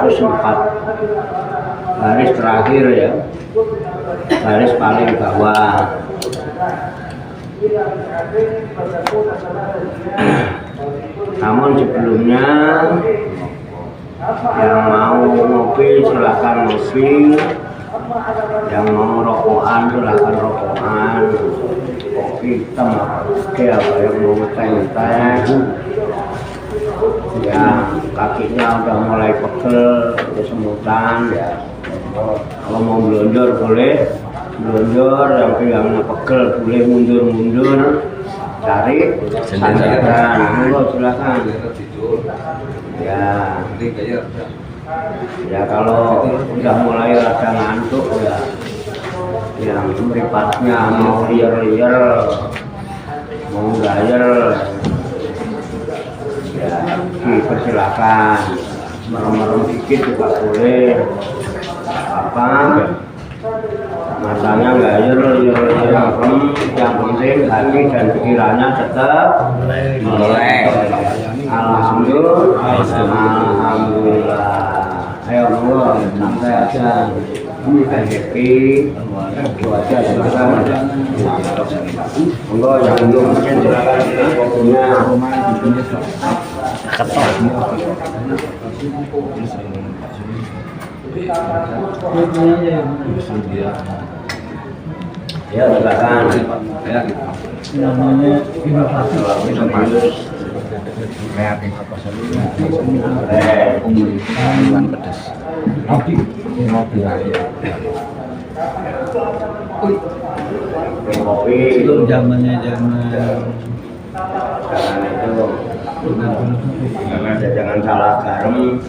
104 baris terakhir ya, baris paling bawah. Namun sebelumnya yang mau ngopi silakan ngopi, yang mau rokokan silakan rokokan, kopi hitam oke, apa yang mau ngeteh ya, kakinya udah mulai pegel, kesemutan ya. Kalau mau blonjor boleh blonjor, yang pegangnya pegel boleh mundur-mundur, cari sandaran, silakan ya. Ya kalau udah mulai rada ngantuk ya, yang meripatnya mau liar-liar, mau gayer ya dipersilakan, merem-merem dikit juga boleh, apa matanya gayer, yang penting hati dan pikirannya tetap melek. Alhamdulillah. Ayo Allah, santai aja, happy, itu aja silakan. Monggo yang belum mungkin silakan kopinya. Ya silakan. Namanya inovasi. Kreatif apa saja? Pemilihan pedas. Kopi itu zamannya jangan salah garam,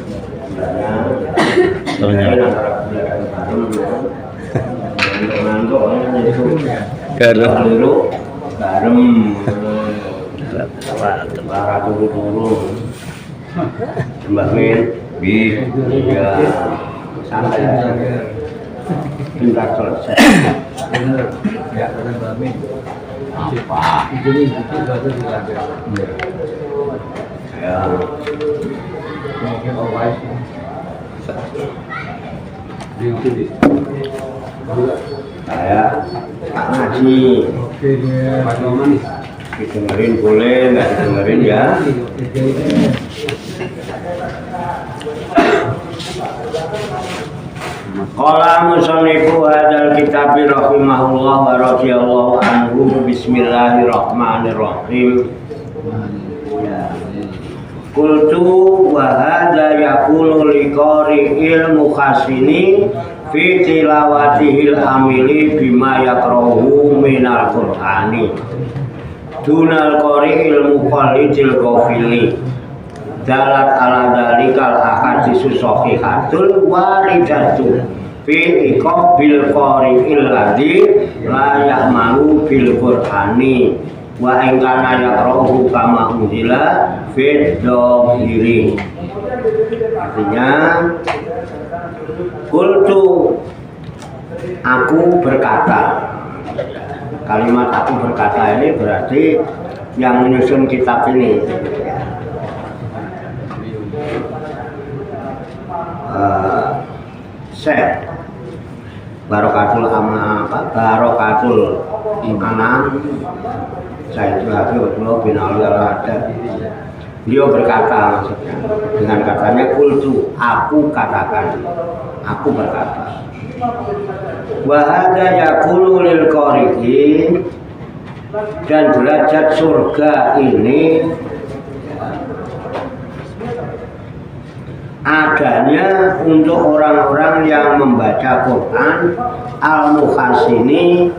garam lara turu-turu Mbak Min ya santai aja, tinggal selesai ya. Mbak Min apa ini ya saya tak ngaji. Oke ya, didengerin boleh, nggak didengerin ya. Qala musannifu hadzal kitab rahimahullah wa radhiyallahu anhu. Bismillahirrahmanirrahim. Qultu wa hadza yakunu liqari'il mukhasini fi tilawatihil amili bima yakrahu minal qur'ani dunal qari'il muqallidil ghafili. Dalat ala dalikal ahadisu shahihatul waridatu fi iqabil qari'il ladzi la ya'malu bil qur'ani wa in kana yaqra'uhu kama unzila fi dhahiri. Artinya qultu, aku berkata. Kalimat aku berkata ini berarti yang menyusun kitab ini. Syekh Barokatul Barokatul Anam Sayyidul Habib bin Ali Al-Haddad, beliau berkata, maksudnya dengan katanya qultu, aku katakan, aku berkata. Wa hadza yaqulu lil qari'in, dan derajat surga ini adanya untuk orang-orang yang membaca Quran, al-muhasini,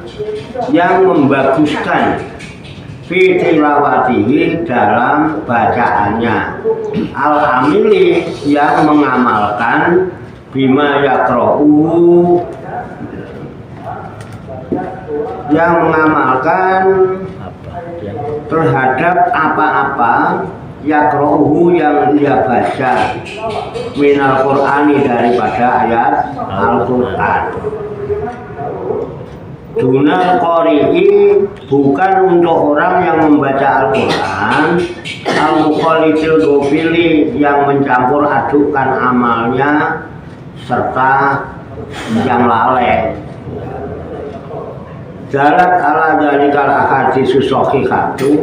yang membaguskan, fi tilawatihi, dalam bacaannya, al-amili, yang mengamalkan, bima yakra'u, yang mengamalkan terhadap apa-apa yakra'uhu, yang dia baca, minal qur'ani, daripada ayat Al-Quran. Dunal qori'i, bukan untuk orang yang membaca Al-Quran, al-mukhalitil ghafili, yang mencampur adukan amalnya serta yang lalai. Dalat ala dzalikal ahaditsus shahihatu,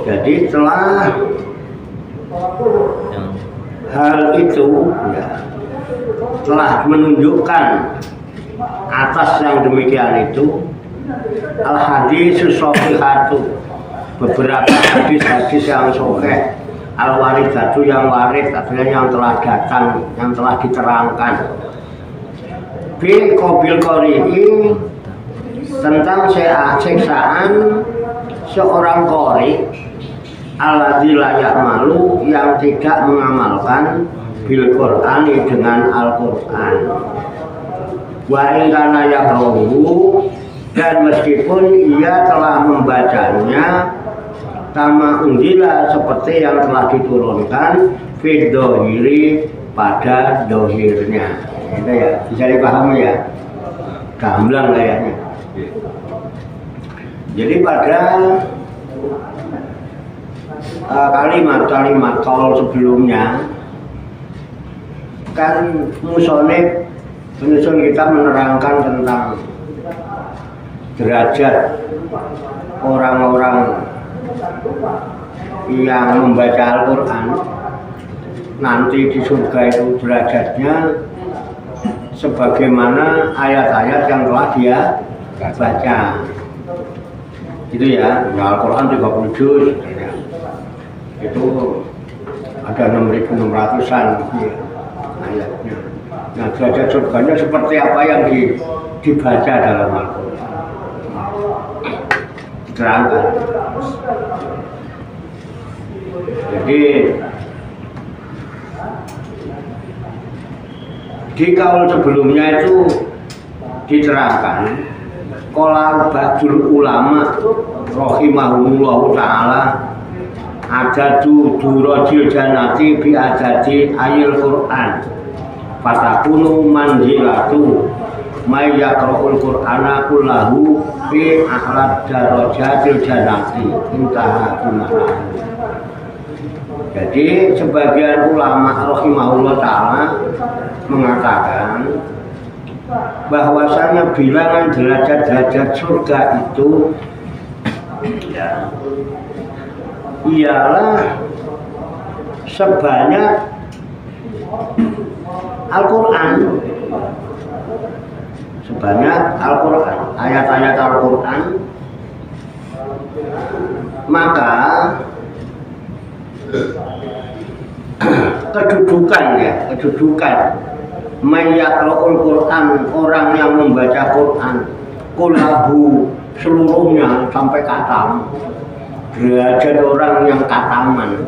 jadi telah hal itu ya, telah menunjukkan atas yang demikian itu al-haditsus shahihatu, beberapa hadis-hadis yang sahih, al-waridatu yang warid, artinya yang telah datang, yang telah diterangkan bi qabil qori'i, tentang siksaan seorang qori alladzi la ya'malu, yang tidak mengamalkan bil Qur'ani, dengan Al-Qur'an. Wa in kana yaqra'uhu, dan meskipun ia telah membacanya kama unzila, seperti yang telah diturunkan fi dohiri, pada dohirnya. Itu ya, bisa dipahami ya, gamblang kayaknya. Jadi pada kalimat-kalimat kaul sebelumnya kan musonif penyusun kita menerangkan tentang derajat orang-orang yang membaca Al-Quran nanti di surga, itu derajatnya sebagaimana ayat-ayat yang telah dia baca. Itu ya, Al-Quran 30 juz ya. Itu ada 6.600-an ya, ayatnya. Nah, derajat surganya seperti apa yang dibaca dalam Al-Quran, diterangkan. Jadi di kaul sebelumnya itu diterangkan qala ba'dul ulama rahimahumullahu ta'ala adadu durajil janati bi adadi ayil Qur'an fatakunu manzilatu may yaqra'ul Qur'ana kullahu fi a'lad darajatil janati, intaha gimana. Jadi sebagian ulama rahimahullah ta'ala mengatakan bahwasanya bilangan derajat-derajat surga itu ya, ialah sebanyak Al-Quran, sebanyak Al-Quran, ayat-ayat Al-Quran. Maka kedudukan mayyaqra'ul Quran, orang yang membaca Quran kullahu, seluruhnya sampai katam, derajat orang yang kataman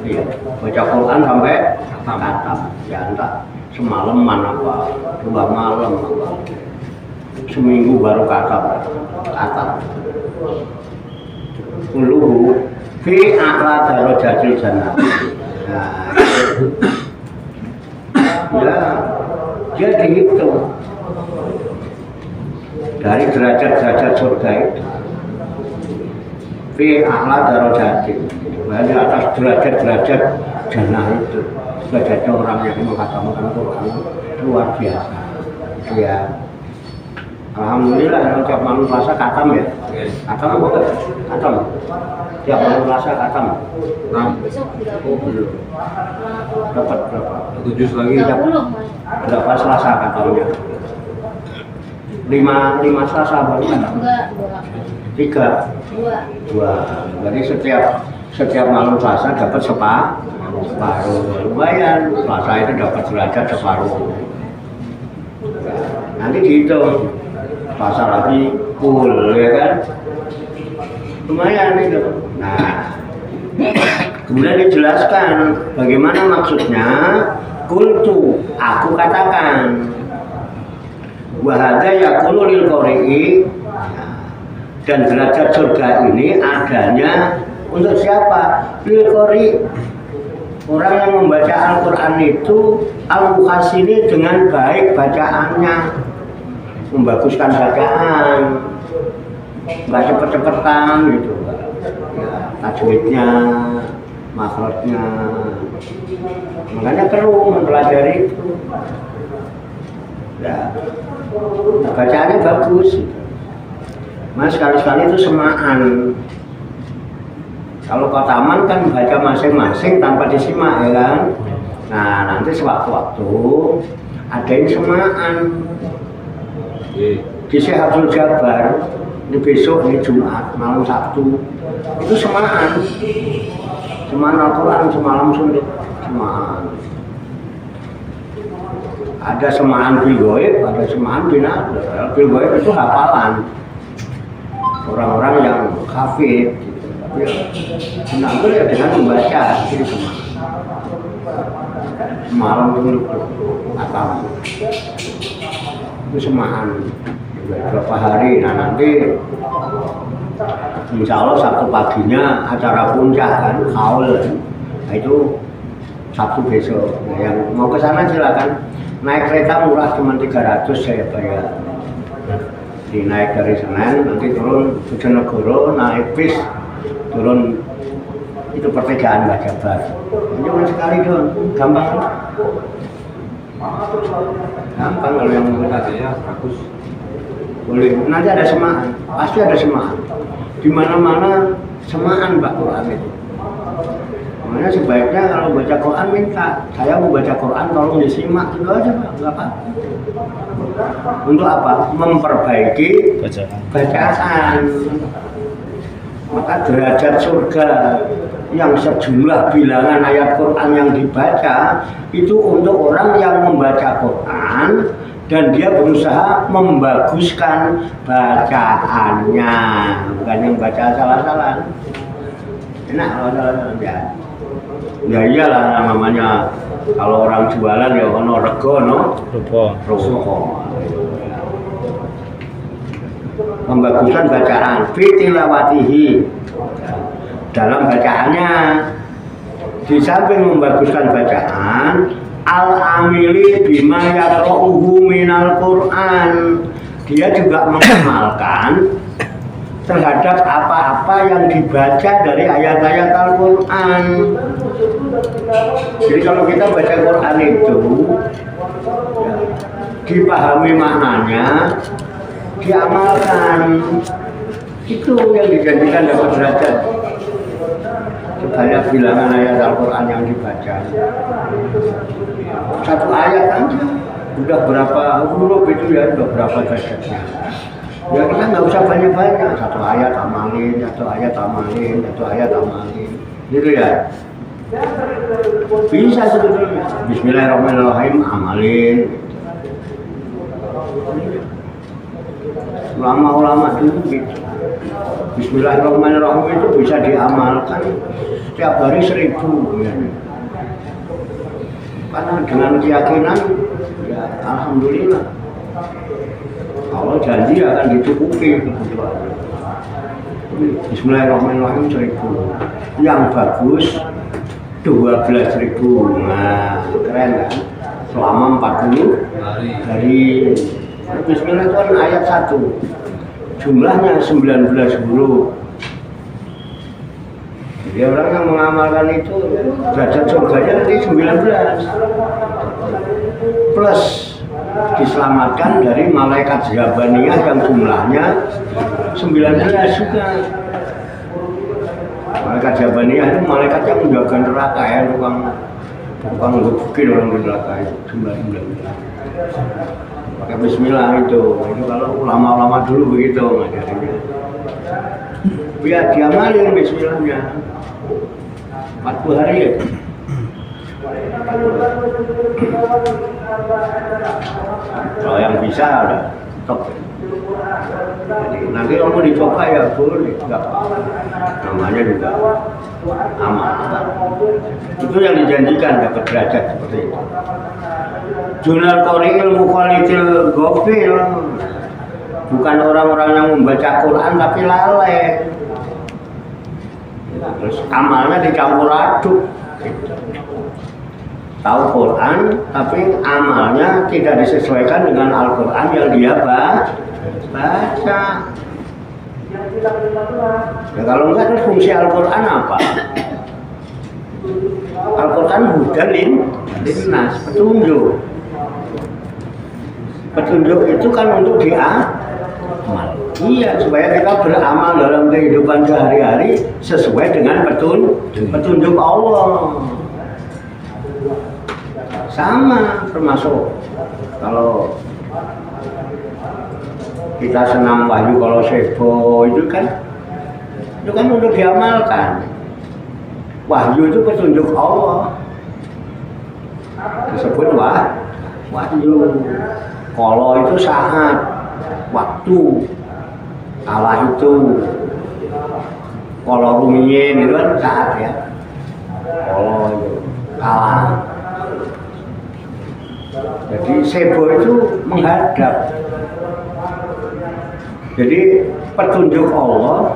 ya, baca Quran sampai katam ya, entah semalaman apa 2 malam apa seminggu baru katam kulluhu fi a'la darajatil jannah. Nah, ya, dia dihitung dari derajat-derajat surga itu fi a'la darajatil, berarti atas derajat-derajat jannah itu. Derajat orang yang menghatamkan Quran luar biasa ya. Alhamdulillah, tiap malam Selasa katam ya. Katam tiap malam Selasa katam. Dapat berapa? 7 lagi. Berapa Selasa katamnya? 5 Selasa baru katam. 3. 2. Jadi setiap malam Selasa dapat separuh. Lumayan. Selasa itu dapat derajat separuh. Nanti dihitung. Pasal lagi full ya kan, lumayan itu. Nah, kemudian dijelaskan bagaimana maksudnya. Qultu, aku katakan, wa hadza yaqulu lil qari'i, dan derajat surga ini adanya untuk siapa? Lil qari', orang yang membaca Al-Quran itu al-muhsini, dengan baik bacaannya. membaguskan bacaan, nggak cepet-cepetan gitu ya, tajwidnya, makhrajnya, makanya perlu mempelajari itu ya, bacaannya bagus gitu. Mas sekali-sekali itu semaan. Kalau kau taman kan baca masing-masing tanpa disimak ya kan. Nah nanti sewaktu-waktu ada yang semaan. Di Syekh Abdul Jabbar ini besok, ini Jumat, malam Sabtu itu semaan. Semaan Al-Quran semalam suntik, semaan. Ada semaan bil ghaib, ada semaan binadar. Bil ghaib itu hafalan orang-orang yang kafir gitu. Tapi binadar ya dengan membaca itu semaan. Semalam itu atau itu semaan beberapa hari. Nah nanti insya Allah Sabtu paginya acara puncak kan, haul. Nah itu Sabtu besok. Nah, yang mau ke sana silakan. Naik kereta murah cuma 300 saya bayar. Naik dari Senen nanti turun Bojonegoro, naik bis turun itu pertigaan Mbak Jabar. Cuma sekali doang, gampang. Gampang kalau yang mau ya bagus. Boleh. Nanti ada semaan, pasti ada semaan. Di mana-mana semaan Pak Quran itu. Makanya sebaiknya kalau baca Quran minta, saya mau baca Quran tolong disimak itu aja Pak, nggak apa. Untuk apa? Memperbaiki bacaan. Maka derajat surga yang sejumlah bilangan ayat Quran yang dibaca itu untuk orang yang membaca Quran dan dia berusaha membaguskan bacaannya, bukan yang baca salah-salah. Enak kalau salah-salah ya. Ya iyalah namanya kalau orang jualan ya ono rego no rupo. Pembagusan bacaan fitilawatihi dalam bacaannya, di samping membaguskan bacaan al-amili bima yaqra'uhu minal Qur'an, dia juga mengamalkan terhadap apa-apa yang dibaca dari ayat-ayat Al-Quran. Jadi kalau kita baca Quran itu ya, dipahami maknanya, diamalkan, itu yang dijanjikan dapat derajat sebanyak bilangan ayat Al-Quran yang dibaca. Satu ayat aja udah berapa huruf itu ya, udah berapa derajatnya. Ya kita nggak usah banyak-banyak, satu ayat amalin, satu ayat amalin, satu ayat amalin, gitu ya. Bisa sebetulnya. Bismillahirrahmanirrahim amalin. Ulama-ulama dulu gitu. Bismillahirrahmanirrahim itu bisa diamalkan setiap hari 1000 ya. Karena dengan keyakinan ya alhamdulillah Allah janji akan dicukupi kebutuhan. Bismillahirrahmanirrahim 1000. Yang bagus 12.000. Nah, keren kan? Selama 40 hari. Bismillah itu kan ayat 1. Jumlahnya 19 huruf. Jadi orang yang mengamalkan itu derajat surganya nanti 19. Plus diselamatkan dari malaikat Zabaniyah yang jumlahnya 19 juga. Malaikat Zabaniyah itu malaikat yang menjaga neraka ya, tukang ngebukin orang di neraka itu jumlah 19. Pakai bismillah itu kalau ulama-ulama dulu begitu ngajarinnya. Biar diamalin bismillahnya 40 hari ya. Kalau yang bisa udah top. Jadi nanti kalau mau dicoba ya boleh, enggak apa-apa. Namanya juga amal. Itu yang dijanjikan dapat derajat seperti itu. Junal qori'il mukhalitil ghafil, bukan orang-orang yang membaca Quran tapi lalai. Terus amalnya dicampur aduk. tahu Quran tapi amalnya tidak disesuaikan dengan Al-Quran yang dia baca. Ya kalau enggak terus fungsi Al-Quran apa? Al-Quran hudan linnas, petunjuk. Petunjuk itu kan untuk diamal. Iya, supaya kita beramal dalam kehidupan sehari-hari sesuai dengan petunjuk Allah. Sama, termasuk kalau kita senam wahyu kalau sebo itu kan untuk diamalkan. Wahyu itu petunjuk Allah, disebut wahyu. Kalau itu saat, waktu, Allah itu, kalau rumiyin itu kan saat ya. Kalau itu kalah. Jadi sebo itu menghadap. Jadi petunjuk Allah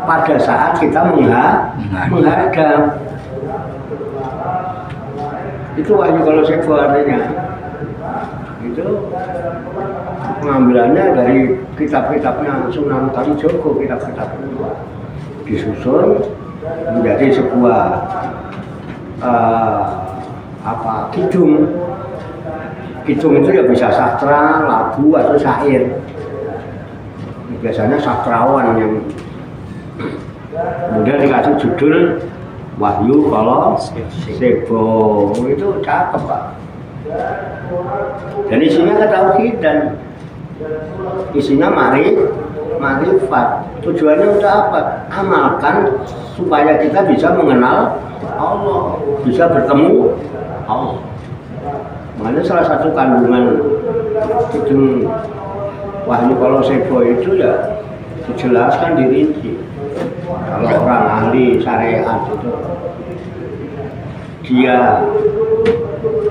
pada saat kita menghadap. Itu wahyu kalau sebo artinya. Itu pengambilannya dari kitab-kitabnya Sunan Kalijogo, kitab-kitab itu disusun menjadi sebuah kidung. Kidung itu ya bisa sastra, lagu atau syair. Biasanya sastrawan yang kemudian dikasih judul Wahyu kalau Sebo. Itu cakep Pak. Dan isinya ketauhidan, isinya marifat. Tujuannya untuk apa? Amalkan supaya kita bisa mengenal Allah, bisa bertemu Allah. Makanya salah satu kandungan Kidung Wahyu kalau Sebo itu ya dijelaskan dirinci. Kalau orang ahli syariat itu dia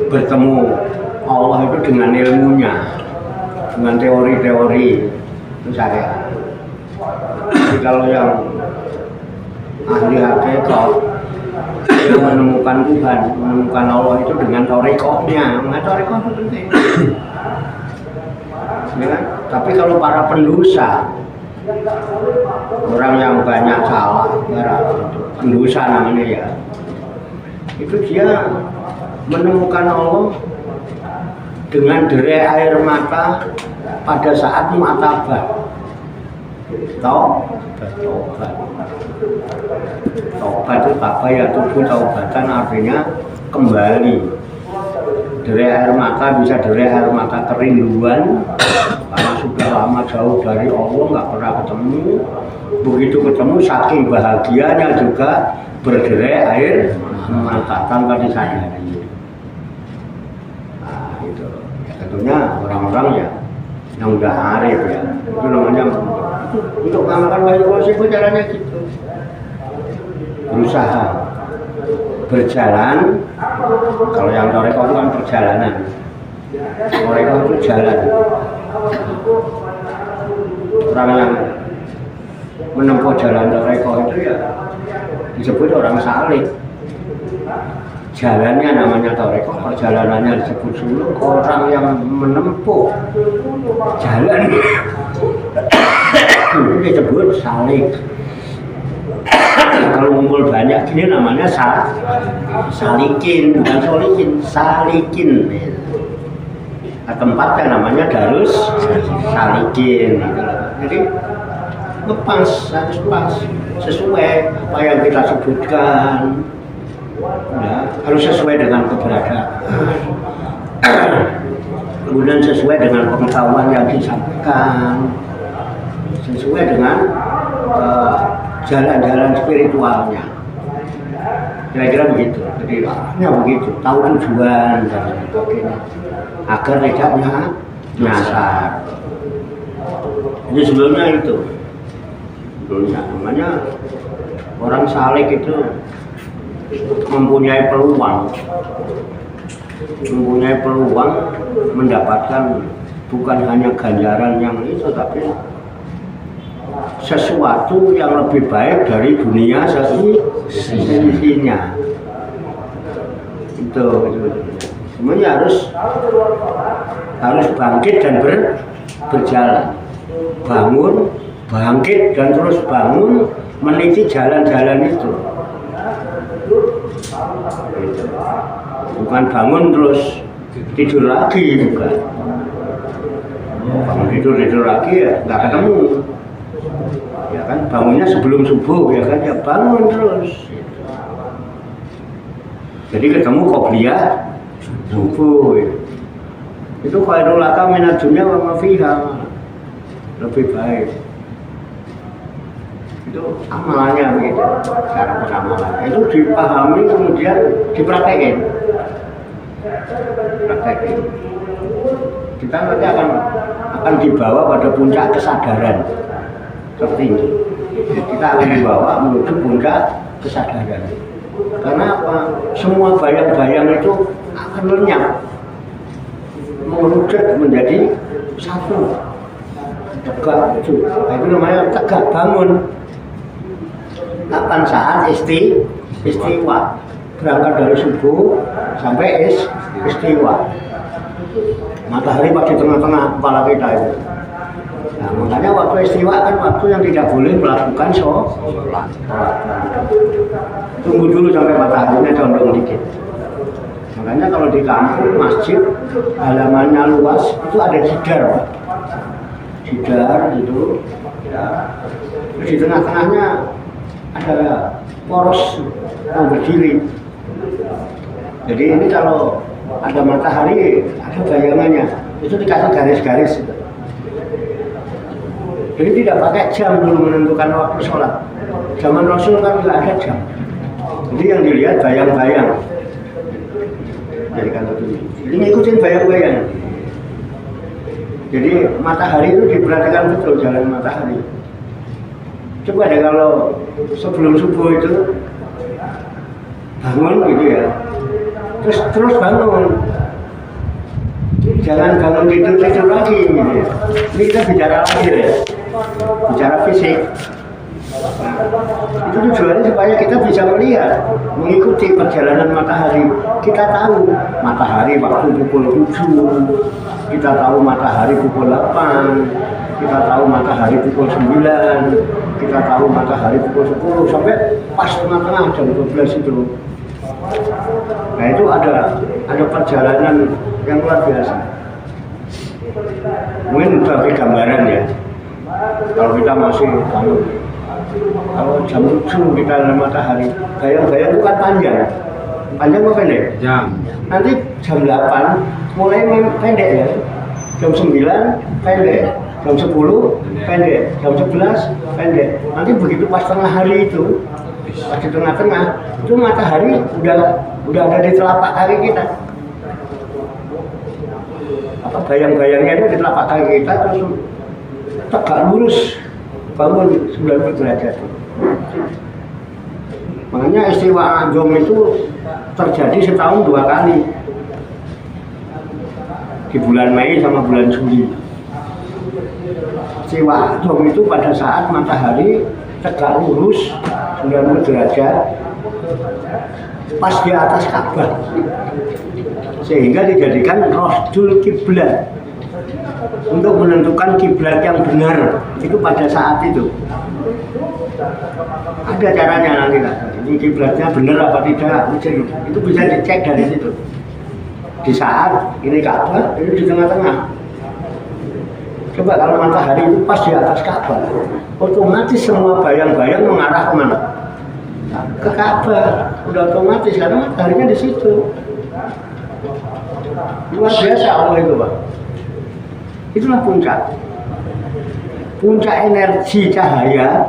bertemu Allah itu dengan ilmunya, dengan teori-teori itu syariat. Jadi kalau yang ahli hakikat dia menemukan Tuhan, menemukan Allah itu dengan torikohnya. Torikoh itu penting. Ya kan? Tapi kalau para pendosa, orang yang banyak salah, pendosa namanya ya, itu dia menemukan Allah dengan derai air mata pada saat mu'tabar. Tobat itu apa ya, tubuh taubatan artinya kembali. Derai air mata bisa derai air mata kerinduan karena sudah lama jauh dari Allah, nggak pernah ketemu. Begitu ketemu saking bahagianya juga berderai air mata tanpa disadari. Nah itu ya, tentunya orang-orang ya yang udah arif ya, itu namanya untuk mengamalkan wahyu itu caranya gitu, berusaha berjalan. Kalau yang toreko itu kan perjalanan, toreko itu jalan. Orang yang menempuh jalan toreko itu ya disebut orang saleh. Jalannya namanya toreko, perjalanannya disebut suluk. Orang yang menempuh jalan itu disebut salik. Kalau ngumpul banyak ini namanya salikin, bukan solikin, salikin. Nah, tempatnya namanya darus salikin. Jadi lepas, harus pas, sesuai apa yang kita sebutkan. Ya, harus sesuai dengan keberadaan. Kemudian sesuai dengan pengetahuan yang disampaikan, sesuai dengan jalan-jalan spiritualnya. Kira-kira begitu. Jadi arahnya begitu, tahu tujuan dan sebagainya agar tidak nyasar. Jadi sebelumnya itu, namanya orang saleh itu mempunyai peluang mendapatkan bukan hanya ganjaran yang itu, tapi sesuatu yang lebih baik dari dunia seisinya. itu. Semuanya harus bangkit dan berjalan, bangun, bangkit dan terus bangun meniti jalan-jalan itu. Bukan bangun terus tidur lagi juga. Bangun tidur lagi ya nggak ketemu. Ya kan bangunnya sebelum subuh ya kan ya bangun terus. Jadi ketemu qobliyah subuh. Ya. Itu khairul laka minad dunya wa ma fiha. Lebih baik. Itu amalannya begitu, cara beramalan. Itu dipahami kemudian dipraktekin. Kita nanti akan dibawa pada puncak kesadaran tertinggi. Kita akan dibawa menuju puncak kesadaran. Karena apa? Semua bayang-bayang itu akan lenyap, mengerucut menjadi satu. Tegak itu, itu namanya tegak bangun. Kapan saat istiwa, berangkat dari subuh sampai istiwa. Matahari pada tengah-tengah kepala kita itu. Nah, makanya waktu istiwa kan waktu yang tidak boleh melakukan sholat. Tunggu dulu sampai mataharinya condong dikit. Makanya kalau di kampung masjid halamannya luas itu ada jidar gitu. Ya. Di tengah-tengahnya ada poros yang berdiri. Jadi ini kalau ada matahari, ada bayangannya, itu dikasih garis-garis. Jadi tidak pakai jam dulu menentukan waktu sholat. Zaman Rasul kan nggak ada jam. Jadi yang dilihat bayang-bayang. Jadi kan itu. Jadi ngikutin bayang-bayang. Jadi matahari itu diperhatikan betul jalan matahari. Coba deh kalau sebelum subuh itu bangun gitu ya, terus bangun, jangan bangun tidur lagi gitu ya. Ini kita bicara lagi ya, bicara fisik. Itu tujuannya supaya kita bisa melihat, mengikuti perjalanan matahari. Kita tahu matahari waktu pukul 7, kita tahu matahari pukul 8, kita tahu matahari pukul 9. Kita tahu matahari pukul 10 sampai pas tengah-tengah jam 12 itu. Nah itu ada perjalanan yang luar biasa. Mungkin udah gambaran ya. Kalau kita masih bangun, kalau jam 7 kita ada matahari, bayang-bayang itu kan panjang. Panjang apa pendek? Jam. Nanti jam 8 mulai pendek ya. Jam 9 pendek. Jam 10 pendek, jam 11 pendek. Nanti begitu pas tengah hari itu, pas di tengah-tengah, itu matahari udah ada di telapak kaki kita. Apa bayang-bayangnya itu di telapak kaki kita terus tegak lurus bangun 90 derajat. Makanya istiwa Anjom itu terjadi setahun 2 kali. Di bulan Mei sama bulan Juli. Istiwa Anjom itu pada saat matahari tegak lurus 90 derajat pas di atas Ka'bah, sehingga dijadikan rosdul kiblat untuk menentukan kiblat yang benar itu pada saat itu. Ada caranya nanti lah, ini kiblatnya benar apa tidak, itu bisa dicek dari situ. Di saat ini Ka'bah, ini di tengah-tengah. Coba kalau matahari itu pas di atas Ka'bah, otomatis semua bayang-bayang mengarah kemana? Ke Ka'bah, udah otomatis karena mataharinya di situ. Luar biasa Allah itu, Pak. Itulah puncak energi cahaya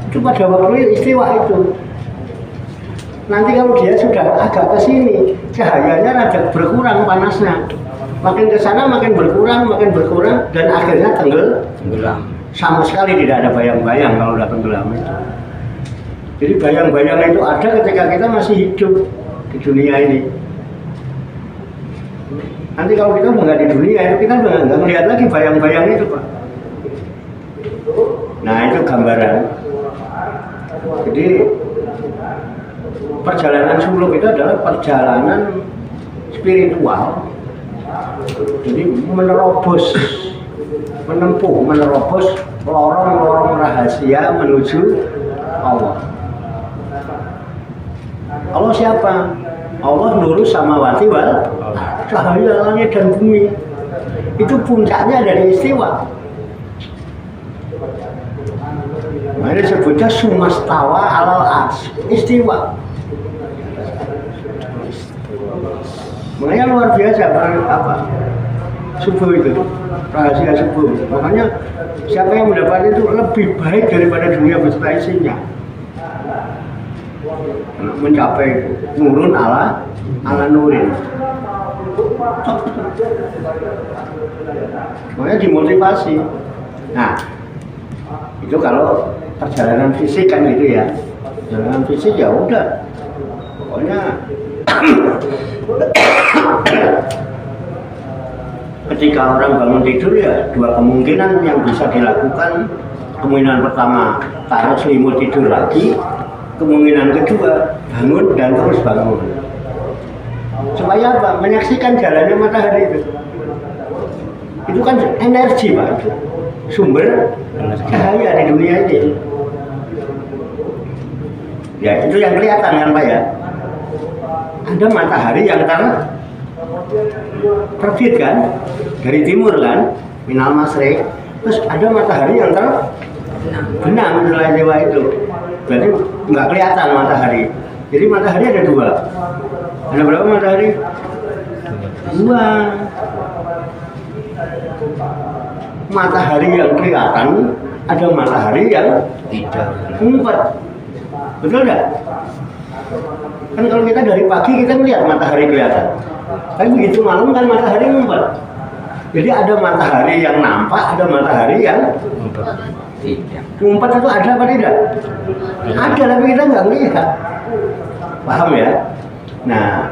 itu pada waktu istiwa itu. Nanti kalau dia sudah agak ke sini, cahayanya rada berkurang panasnya, makin ke sana makin berkurang dan akhirnya tenggelam. Sama sekali tidak ada bayang-bayang kalau udah tenggelam itu. Jadi bayang-bayang itu ada ketika kita masih hidup di dunia ini. Nanti kalau kita nggak di dunia itu kita nggak melihat lagi bayang-bayang itu, Pak. Nah itu gambaran. Jadi perjalanan suluk itu adalah perjalanan spiritual. Jadi menerobos lorong-lorong rahasia menuju Allah. Allah siapa? Allah nurus samawati wal cahaya langit dan bumi. Itu puncaknya dari istiwa. Makanya disebutnya sumastawa alal ars, istiwa. Makanya luar biasa apa? Subuh itu, rahasia subuh. Makanya siapa yang mendapat itu lebih baik daripada dunia beserta isinya. Mencapai nurun ala nurin. Makanya dimotivasi. Nah, itu kalau perjalanan fisik kan gitu ya. Perjalanan fisik ya udah. Pokoknya ketika orang bangun tidur ya dua kemungkinan yang bisa dilakukan. Kemungkinan pertama taruh selimut tidur lagi, kemungkinan kedua bangun dan terus bangun. Supaya apa? Menyaksikan jalannya matahari itu. Itu kan energi Pak, itu sumber cahaya di dunia ini. Ya itu yang kelihatan kan Pak ya. Ada matahari yang terbit kan dari timur kan, minal masrik. Terus ada matahari yang terbenam setelah Jawa itu. Berarti nggak kelihatan matahari. Jadi matahari ada dua. Ada berapa matahari? Dua. Matahari yang kelihatan, ada matahari yang tidak. Empat. Betul nggak? Kan kalau kita dari pagi kita melihat matahari kelihatan. Tapi begitu malam kan matahari ngumpet. Jadi ada matahari yang nampak, ada matahari yang tidak. Ngumpet itu ada apa tidak? Ada, tapi kita nggak melihat. Paham ya? Nah,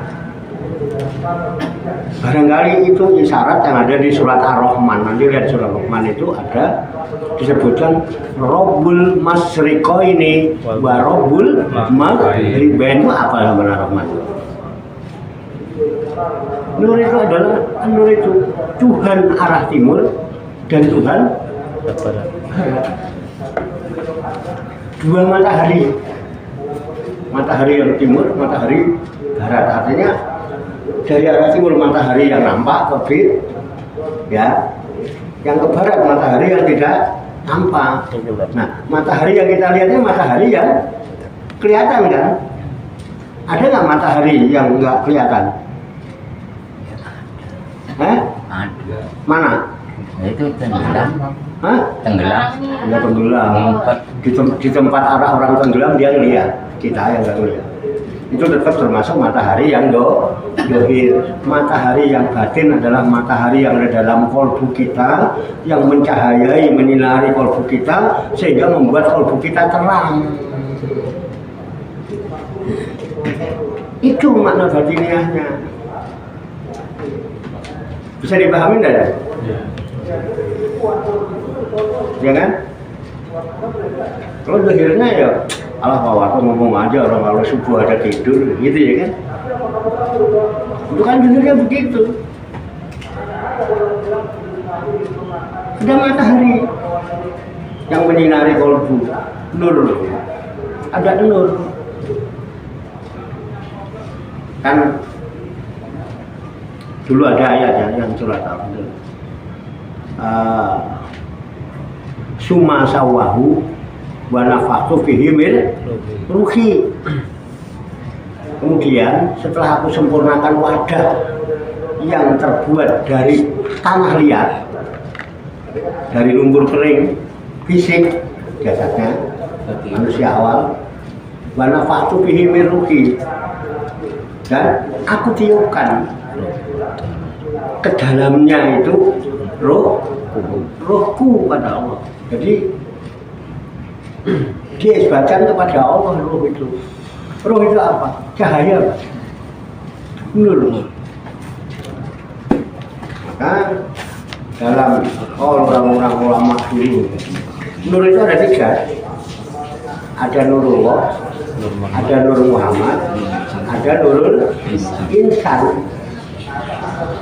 barangkali itu isyarat yang ada di surat Ar-Rahman. Nanti lihat surat Ar-Rahman itu ada disebutkan Rabbul Masyriqaini wa Rabbul Maghribain. Itu apa namanya Ar-Rahman? Nur itu adalah nur itu Tuhan arah timur dan Tuhan barat. Dua matahari. Matahari yang timur, matahari barat. Artinya dari arah timur matahari yang nampak terbit, ya. Yang ke barat matahari yang tidak nampak. Nah, matahari yang kita lihatnya matahari yang kelihatan kan? Ada nggak matahari yang nggak kelihatan? Ada. Mana? Itu tenggelam. Hah? Tenggelam. Ya tenggelam. Di tempat arah orang tenggelam dia lihat, kita yang nggak lihat. Itu tetap termasuk matahari yang dohir. Matahari yang batin adalah matahari yang ada dalam kolbu kita, yang mencahayai, menyinari kolbu kita, sehingga membuat kolbu kita terang. Itu makna batiniahnya. Bisa dipahami enggak ya? Ya kan? Kalau dohirnya ya alah waktu ngomong aja orang kalau subuh ada tidur gitu ya kan? Itu kan dohirnya begitu. Ada matahari yang menyinari kolbu, nur, ada nur. Kan dulu ada ayat yang surat Al-Qur'an. Summa sawahu wa nafakhtu fihi min ruhi. Kemudian setelah aku sempurnakan wadah yang terbuat dari tanah liat, dari lumpur kering fisik jasadnya manusia awal, wa nafakhtu fihi min ruhi, dan aku tiupkan ke dalamnya itu rohku pada Allah. Jadi diisbatkan kepada Allah roh itu. Roh itu apa? Cahaya, nur. Maka dalam orang-orang ulama dulu, nur itu ada tiga. Ada nurullah, Ada Nur Muhammad, ada Nurul Insan.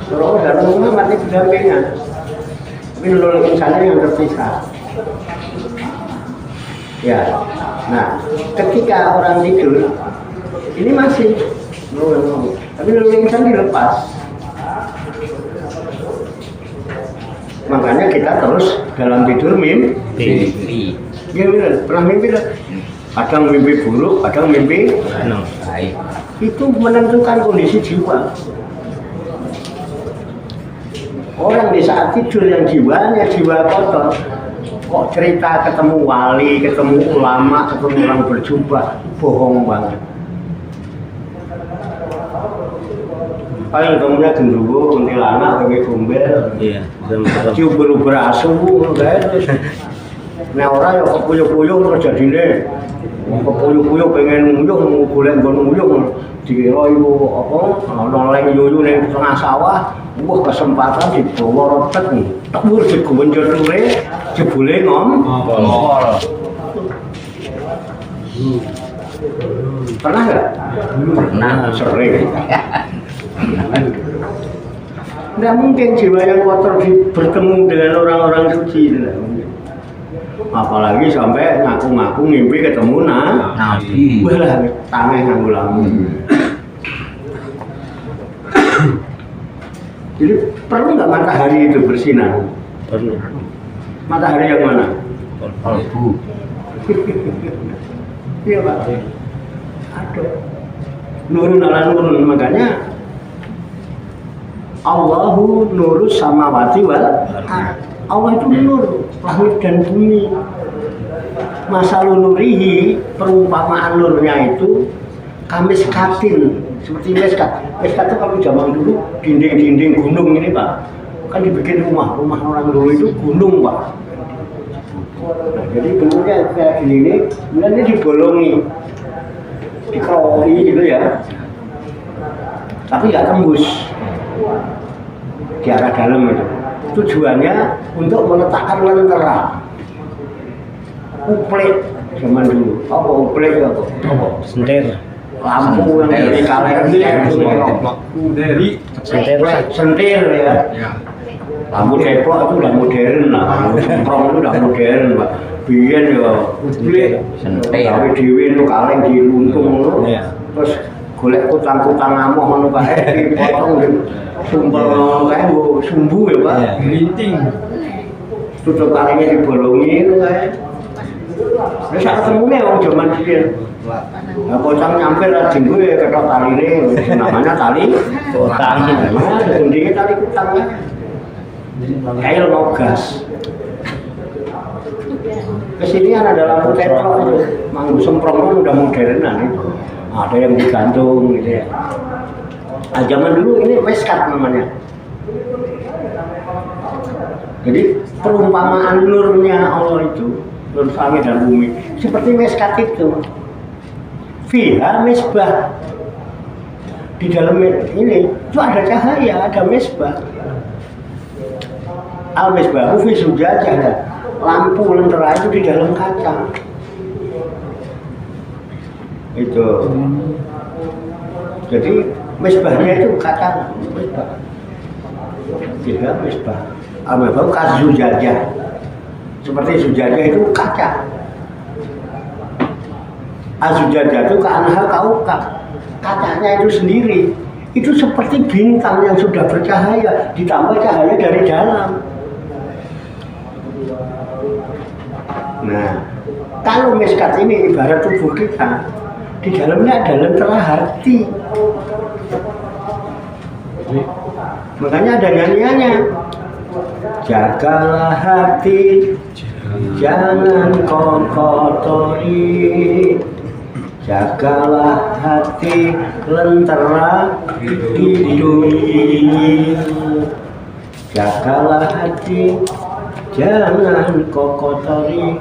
Nurul dan Nur Muhammad itu berdampingan. Tapi Nurul Insannya yang terpisah. Ya, nah ketika orang tidur, ini masih Nurul Muhammad, tapi Nurul Insan dilepas. Makanya kita terus dalam tidur mimpi. Ya benar, pernah mimpi lah. Kadang mimpi buruk, kadang mimpi baik. Itu menentukan kondisi jiwa. Orang di saat tidur yang jiwanya jiwa kotor, kok cerita ketemu wali, ketemu ulama, ketemu orang berjubah, bohong banget. Paling ketemunya gendruwo, kuntilanak, pakai gombel, cium berubah asu, guys. Nah orang yang kepuyuh-puyuh terus jadinya kepuyuh-puyuh pengen nguyuh, golek nggon nguyuh dikira itu apa, noleng yuyu ning tengah sawah, wah kesempatan dibawa retet nih, tebur digonjol lure, jebule ngompol. Pernah nggak? Pernah. Sering. Nggak mungkin jiwa yang kotor bertemu dengan orang-orang suci. Apalagi sampai ngaku-ngaku mimpi ketemu Nabi. Wah, tangan nganggo lamun. Jadi perlu nggak matahari itu bersinar? Perlu. Matahari yang mana? Kalbu. Iya Pak. Aduh. Nurun ala nurun, makanya Allahu nurus samawati wal ardh. Allah itu nur, langit dan bumi. Masalul nurihi, perumpamaan nurnya itu kamiskatin, seperti miskat. Miskat itu kalau zaman dulu dinding-dinding gunung ini Pak, kan dibikin rumah orang dulu itu gunung Pak. Nah, jadi bentuknya kayak gini nih, kemudian ini dibolongi, dikeroi gitu ya, tapi nggak tembus di arah dalam itu. Tujuannya untuk meletakkan lentera, uplet zaman dulu. Apa uplet apa? Sentir. Lampu yang dari kaleng itu sentir ya. Lampu ceplok itu udah modern lah, lampu semprong itu udah modern Pak. Biyen ya uplet, tapi dewi itu kaleng diluntung loh. Terus golek kutang-kutang amoh ngono kae dipotong sumpel kae nggo sumbu ya Pak. Grinting. Tutup kalengnya dibolongi itu kae. Wis sak ketemune wong jaman biyen. Lah pocong nyampe ra dinggo ya ketok taline, namanya tali kutang. Nah, gendenge tali kutang ya. Kayak logas. Kesinian ada lampu ceplok itu, manggu semprong kan udah modernan itu. Ada yang digantung gitu ya. Nah, zaman dulu ini meskat namanya. Jadi perumpamaan nurnya Allah itu, nur langit dan bumi, seperti meskat itu. Fiha misbah. Di dalam ini itu ada cahaya, ada misbah. Al misbahu fi zujajah. Lampu lentera itu di dalam kaca. Itu. Jadi misbahnya itu kaca misbah. Tidak misbah. Al-misbah kazujajah. Seperti zujajah itu kaca. Az-zujajah itu ka'anha kaukab. Kacanya itu sendiri. Itu seperti bintang yang sudah bercahaya ditambah cahaya dari dalam. Nah, kalau miskat ini ibarat tubuh kita, di dalamnya ada lentera hati. Makanya ada nyanyiannya. Jagalah hati, jangan kau kotori. Jagalah hati, lentera hidup ini. Jagalah hati, jangan kau kotori.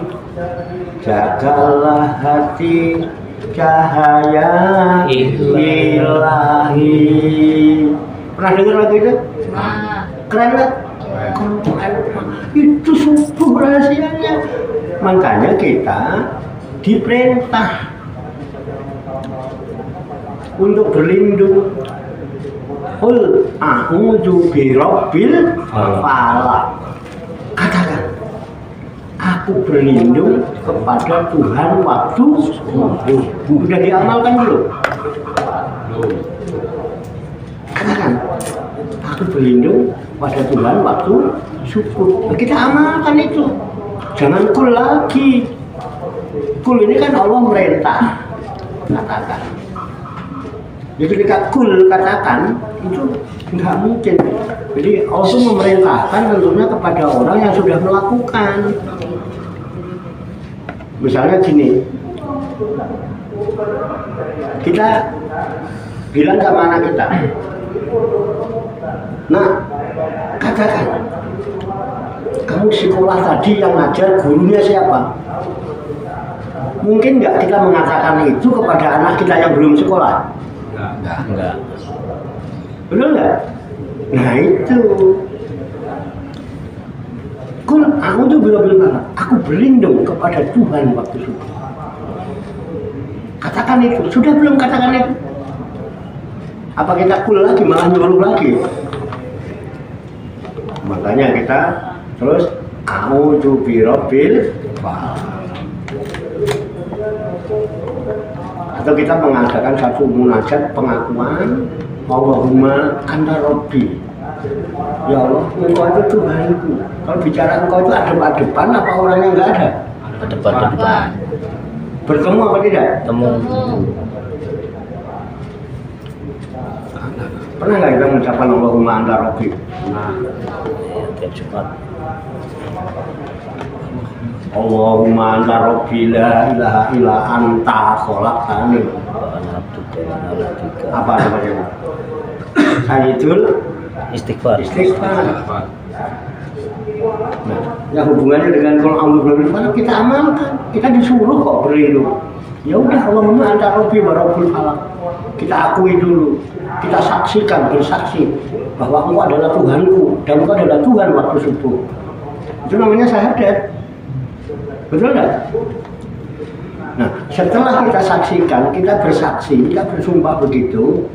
Jagalah hati, cahaya ilahi. Pernah dengar lagu itu? Keren kan? Itu subuh rahasianya. Makanya kita diperintah untuk berlindung. Qul a'udzu birabbil falaq. Katakan, aku berlindung kepada Tuhan waktu subuh. Sudah diamalkan belum? Katakan, aku berlindung pada Tuhan waktu subuh. Nah, kita amalkan itu. Jangan kul lagi. Kul ini kan Allah merintah. Katakan. Jadi ketika kul katakan itu nggak mungkin. Jadi Allah itu memerintahkan tentunya kepada orang yang sudah melakukan. Misalnya gini, kita bilang sama anak kita, nah katakan, kamu sekolah tadi yang ngajar gurunya siapa? Mungkin nggak kita mengatakan itu kepada anak kita yang belum sekolah? Enggak. Betul nggak? Nah itu. Kul aku tuh bilang aku berlindung kepada Tuhan waktu subuh. Katakan itu. Sudah belum katakan itu? Apa kita kul lagi malah nyuruh lagi? Makanya kita terus a'udzu birabbil falaq. Atau kita mengadakan satu munajat pengakuan, Allahumma anta rabbi. Ya Allah, engkau itu Tuhanku. Kalau bicara engkau itu adep-adepan apa orangnya enggak ada? Depan. Bertemu apa tidak? Temu. Pernah nggak kita mengucapkan Allahumma anta rabbi? Nah, tiap Jumat. Allahumma anta rabbi la ilaha illa anta khalaqtani. Apa namanya? Sayyidul Istighfar. Nah, yang hubungannya dengan qul a'udzu birabbil falaq kita amalkan. Kita disuruh kok berlindung. Ya udah, Allahumma anta rabbi wa rabbul falaq. Kita akui dulu. Kita saksikan, bersaksi bahwa engkau adalah Tuhanku dan engkau adalah Tuhan waktu subuh. Itu namanya syahadat. Betul nggak? Nah, setelah kita saksikan, kita bersaksi, kita bersumpah begitu,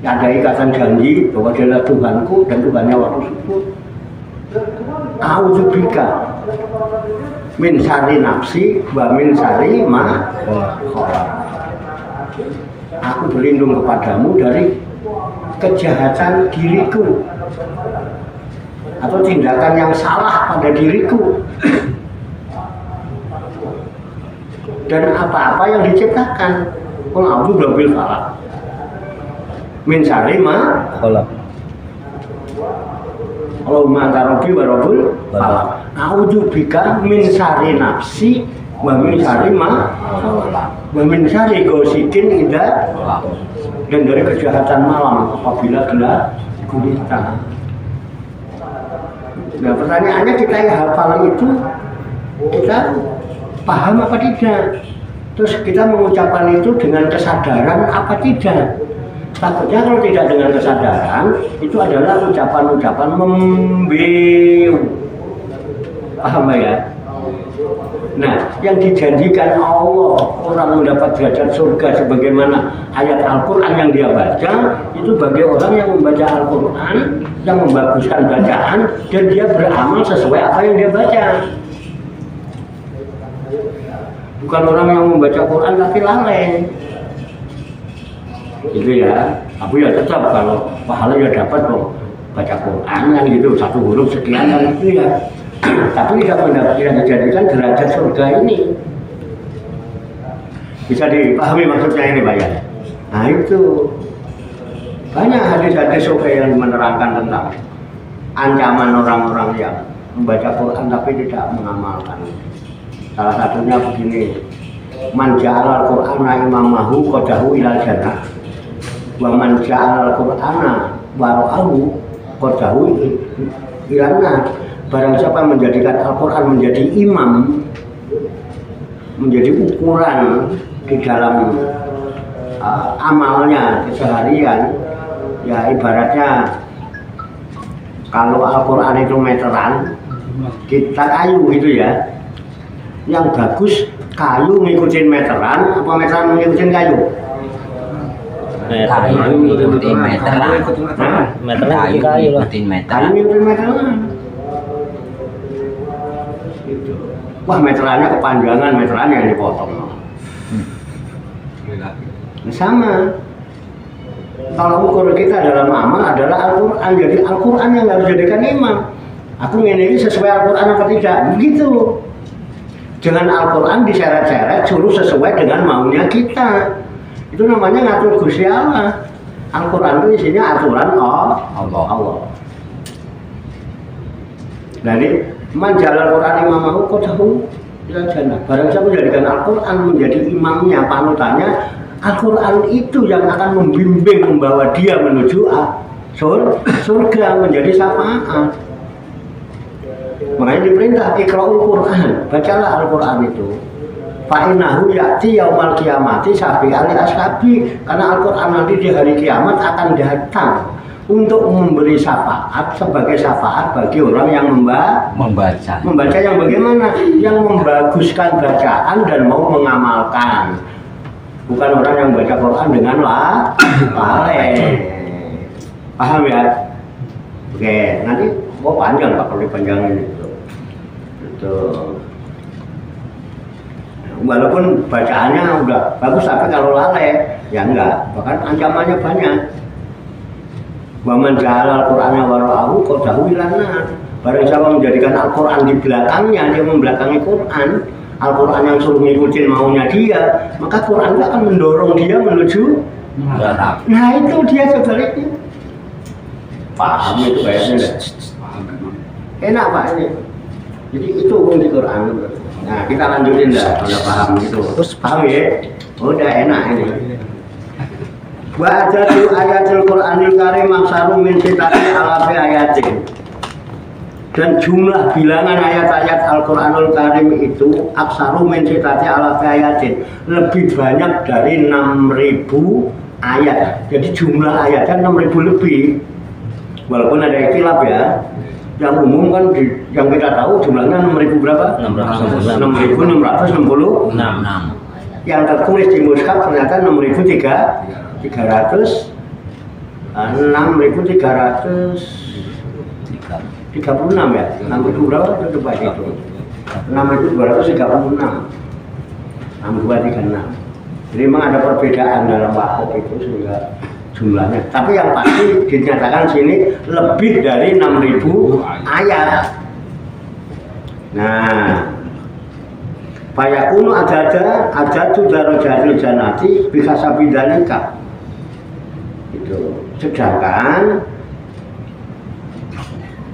ada ikatan janji bahwa dia adalah Tuhanku dan Tuhannya waktu subuh. A'udzubika min syarri nafsi wa min syarri ma khalaq. Aku berlindung kepadamu dari kejahatan diriku atau tindakan yang salah pada diriku dan apa-apa yang diciptakan. Qul a'udzu birabbil falaq min syarri ma Khalaq. Allahumma anta rabbi wa rabbul falaq. A'udzu bika min syarri nafsi wa min syarri ma khalaq. Wa min syarri ghasiqin idza dan dari kejahatan malam apabila gelap gulita. Nah, pertanyaannya kita yang hafal itu kita paham apa tidak? Terus kita mengucapkan itu dengan kesadaran apa tidak? Takutnya kalau tidak dengan kesadaran, itu adalah ucapan-ucapan membiu. Paham ya? Nah, yang dijanjikan Allah orang mendapat derajat surga sebagaimana ayat Al-Quran yang dia baca, itu bagi orang yang membaca Al-Quran, yang membaguskan bacaan, dan dia beramal sesuai apa yang dia baca. Bukan orang yang membaca Quran tapi lalai. Gitu ya. Aku ya tetap kalau pahala ya dapat kok baca Quran kan gitu, satu huruf sekian kan itu ya. Tapi tidak menjadikan derajat surga ini. Bisa dipahami maksudnya ini Pak ya? Nah itu banyak hadis-hadis yang menerangkan tentang ancaman orang-orang yang membaca Quran tapi tidak mengamalkan. Salah satunya begini, man ja'alal Qur'ana imamahu qadahu ilal jannah wa man ja'alal Qur'ana wara'ahu qadahu ilal nar. Barang siapa menjadikan Al-Quran menjadi imam, menjadi ukuran di dalam amalnya keseharian, ya ibaratnya kalau Al-Quran itu meteran, kita kayu gitu ya. Yang bagus kayu ngikutin meteran, apa meteran ngikutin kayu? Kayu ngikutin meteran. Meteran Kayu kayu lah. ngikutin Kayu meteran. ngikutin meteran. Gitu. Wah, meterannya kepanjangan, meterannya yang dipotong. Nah, sama. Kalau ukur kita dalam amal adalah Al-Quran. Jadi Al-Quran yang harus jadikan imam. Aku ini sesuai Al-Quran apa tidak? Begitu. Jangan Al-Quran diseret-seret suruh sesuai dengan maunya kita. Itu namanya ngatur Gusti Allah. Al-Quran itu isinya aturan Allah. Jadi manjalal Quran imamahu qadahu ila jannah. Barang siapa menjadikan Al-Quran menjadi imamnya, panutannya, Al-Quran itu yang akan membimbing, membawa dia menuju surga, menjadi syafaat. Makanya diperintah iqra'ul Quran, bacalah Al-Quran itu. Fa'innahu ya'ti yaumal qiyamati syafi'an li ashabi. Karena Al-Quran nanti di hari kiamat akan datang untuk memberi syafaat sebagai syafaat bagi orang yang membaca. Membaca yang bagaimana? Yang membaguskan bacaan dan mau mengamalkan. Bukan orang yang baca Quran dengan lalai. Paham ya? Oke, nanti panjang Pak kalau dipanjangin itu. Walaupun bacaannya udah bagus tapi kalau lalai ya enggak, bahkan ancamannya banyak. Wa man ja'ala al-Qur'ana wara'ahu qadahu ilana. Barang siapa menjadikan Al-Qur'an di belakangnya, dia membelakangi Quran, Al-Quran yang suruh ngikutin maunya dia, maka Quran itu akan mendorong dia menuju neraka. Nah itu dia sebaliknya. Paham itu kayaknya. Enak Pak ini. Jadi itu di Quran. Nah kita lanjutin dah, udah paham itu. Terus paham ya? Udah enak ini. Wa ajatu ayatul Qur'anil Karim maksaru min sitati alafi ayatin. Dan jumlah bilangan ayat-ayat Al-Quranul Karim itu aksaru min sitati alafi ayatin, lebih banyak dari 6.000 ayat. Jadi jumlah ayatnya 6.000 lebih. Walaupun ada ikhtilaf ya. Yang umum kan yang kita tahu jumlahnya 6.000 berapa? 6.666. Yang tertulis di mushaf ternyata 6.336 ya? 6.000 berapa? Coba itu 6.236 6236. Jadi memang ada perbedaan dalam waktu itu sehingga jumlahnya. Tapi yang pasti dinyatakan sini lebih dari 6.000 ayat. Nah, fayakunu ada tuh darajatul jannati bikasabi dzalika. Itu. Sedangkan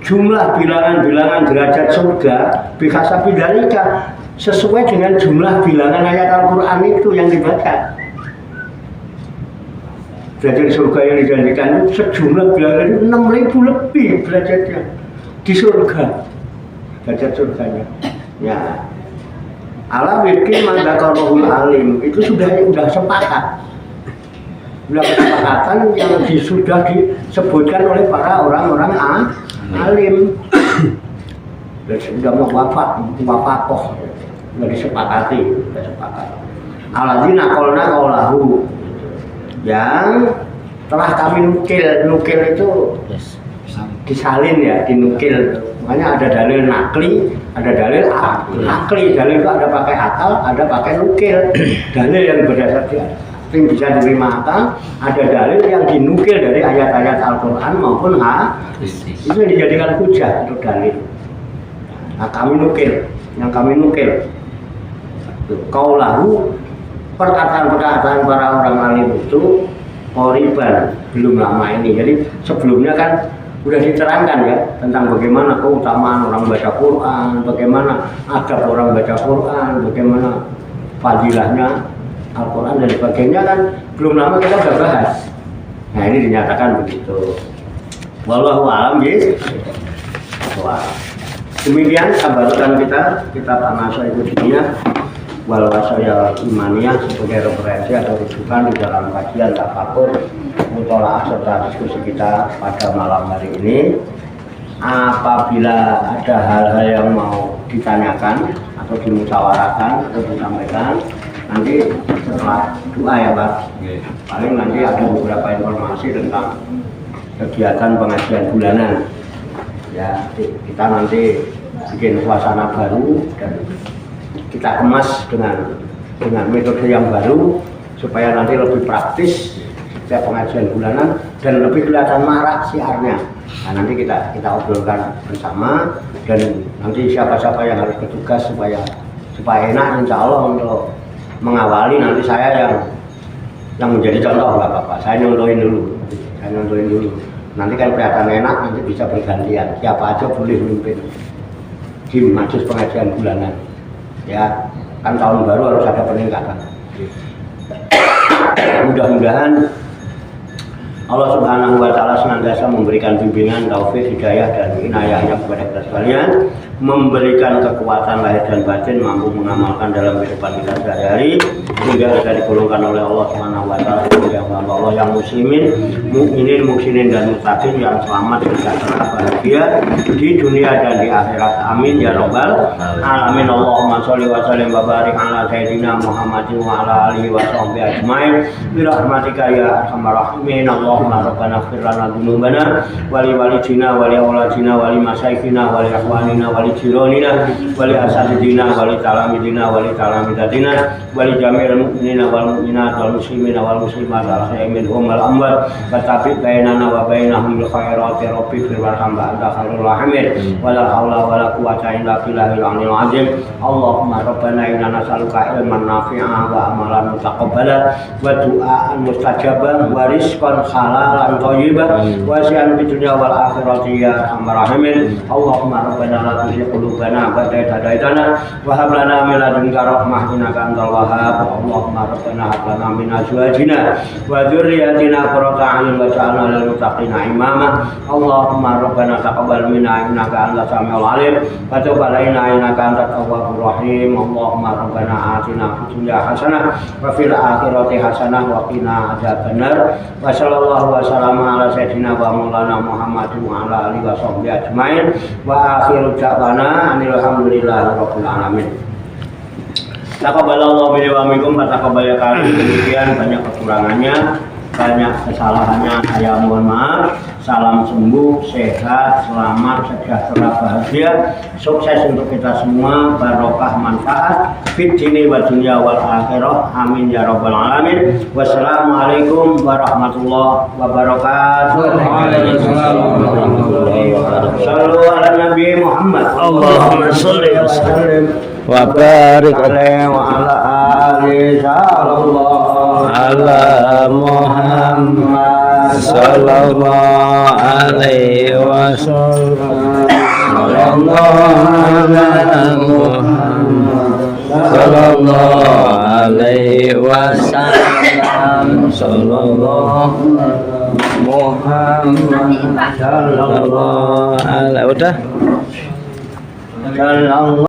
jumlah bilangan-bilangan derajat surga bikasabi dzalika sesuai dengan jumlah bilangan ayat Al-Qur'an itu yang dibaca. Derajat surga yang dijanjikan itu sejumlah bilangan itu 6.000 lebih derajatnya di surga. Derajat surganya. Ya. Ala bikin mandakarohul alim itu sudah sepakat. Sudah kesepakatan yang sudah disebutkan oleh para orang-orang alim. Dan sudah muwafakoh, sudah disepakati, sudah sepakat. Alladzina qolna qaulahu, yang telah kami nukil itu disalin ya, dinukil. Makanya ada dalil nakli, ada dalil akli. Dalil itu ada pakai akal, ada pakai nukil. Dalil yang berdasarkan yang bisa diterima akal, ada dalil yang dinukil dari ayat-ayat Al-Quran maupun hadis. Itu yang dijadikan hujah untuk dalil. Nah, yang kami nukil. Qaulahu, perkataan-perkataan para orang alim itu qoriban, belum lama ini. Jadi sebelumnya kan sudah diterangkan ya tentang bagaimana keutamaan orang baca Quran, bagaimana adab orang baca Quran, bagaimana fadilahnya Al-Quran dan sebagainya kan belum lama kita sudah bahas. Nah ini dinyatakan begitu. Wallahu a'lam bishawab. Demikian kabarkan kita Anasa itu dunia wal wasaya imaniyah sebagai referensi atau rujukan di dalam kajian tafakur mutolaah serta diskusi kita pada malam hari ini. Apabila ada hal-hal yang mau ditanyakan atau dimusyawarahkan atau disampaikan, nanti setelah doa ya Pak, paling nanti ada beberapa informasi tentang kegiatan pengajian bulanan ya. Kita nanti bikin suasana baru dan kita kemas dengan metode yang baru supaya nanti lebih praktis setiap pengajian bulanan dan lebih kelihatan marak siarnya. Nah, nanti kita obrolkan bersama dan nanti siapa-siapa yang harus bertugas supaya enak insya Allah untuk mengawali. Nanti saya yang menjadi contoh nggak apa-apa, saya nyontohin dulu. Nanti kan kelihatan enak, nanti bisa bergantian, siapa aja boleh memimpin di majelis pengajian bulanan ya. Kan tahun baru harus ada peningkatan. Mudah-mudahan Allah Subhanahu wa Ta'ala senantiasa memberikan bimbingan, taufik, hidayah dan inayahnya kepada kita sekalian, memberikan kekuatan lahir dan batin, mampu mengamalkan dalam kehidupan kita sehari-hari sehingga kita digolongkan oleh Allah Subhanahu wa Ta'ala yang Allah yang muslimin, mukminin, muhsinin dan muttaqin yang selamat, sejahtera, bahagia di dunia dan di akhirat. Amin ya rabbal alamin. Allahumma sholli wa sallim wa barik ala sayyidina Muhammadin wa ala alihi wa sahbihi ajmain bi rahmatika ya arhamar rahimin. Allahumma rabbana ighfir lana dzunubana wa li walidina wa li auladina wa li masyayikhina wa li ikhwanina wa li jiranina wa li asatidina wa li talamidina wa li talamidatina wa li jami'il mu'minina wal mu'minat wal muslimina wal muslimat al ahya'i minhum wal amwat wa tabi bainana wa bainahum bil khairati rabbi fir warham anta khairul rahimin wa la haula wa la quwwata illa billahil aliyyil azim. Allahumma rabbana inna nas'aluka ilman nafi'an wa amalan mutaqabbala wa du'aan mustajabah wa rizqan halalan thayyiban wa syi'an fid dunya wal akhirati ya arhamar rahimin. Allahumma rabbana la tuzigh qulubana ba'da idh hadaitana wa hab lana min ladunka rahmah innaka antal wahhab. Allahumma rabbana hab lana min azwajina wa dzurriyyatina qurrata a'yun waj'alna lil muttaqina imama. Allahumma rabbana taqabbal minna innaka antas samiul alim wa tub 'alaina innaka antat tawwabur rahim. Allahumma rabbana atina fid dunya hasanah wa fil akhirati hasanah wa qina adzabannar. Wa sallallahu wa sallama ala sayyidina wa maulana Muhammadin wa ala alihi wa sahbihi ajmain wa akhiru da'wana alhamdulillahi rabbil alamin. Taqabbalallahu minni wa minkum wa taqabbal kami. Demikian banyak kekurangannya, banyak kesalahannya, saya mohon maaf. Salam sembuh, sehat, selamat, sejahtera, bahagia, sukses untuk kita semua, barokah, manfaat fid dini wa dunya wal akhirah. Amin ya rabbal alamin. Wassalamualaikum warahmatullahi wabarakatuh. Shallu ala Nabi Muhammad. Allahumma sholli wa sallim wa barik alaihi wa ala alihi sallallahu ala Muhammad sallallahu alaihi wasallam. Sallallahu alaihi wasallam. Sallallahu Muhammad sallallahu alaihi. Udah.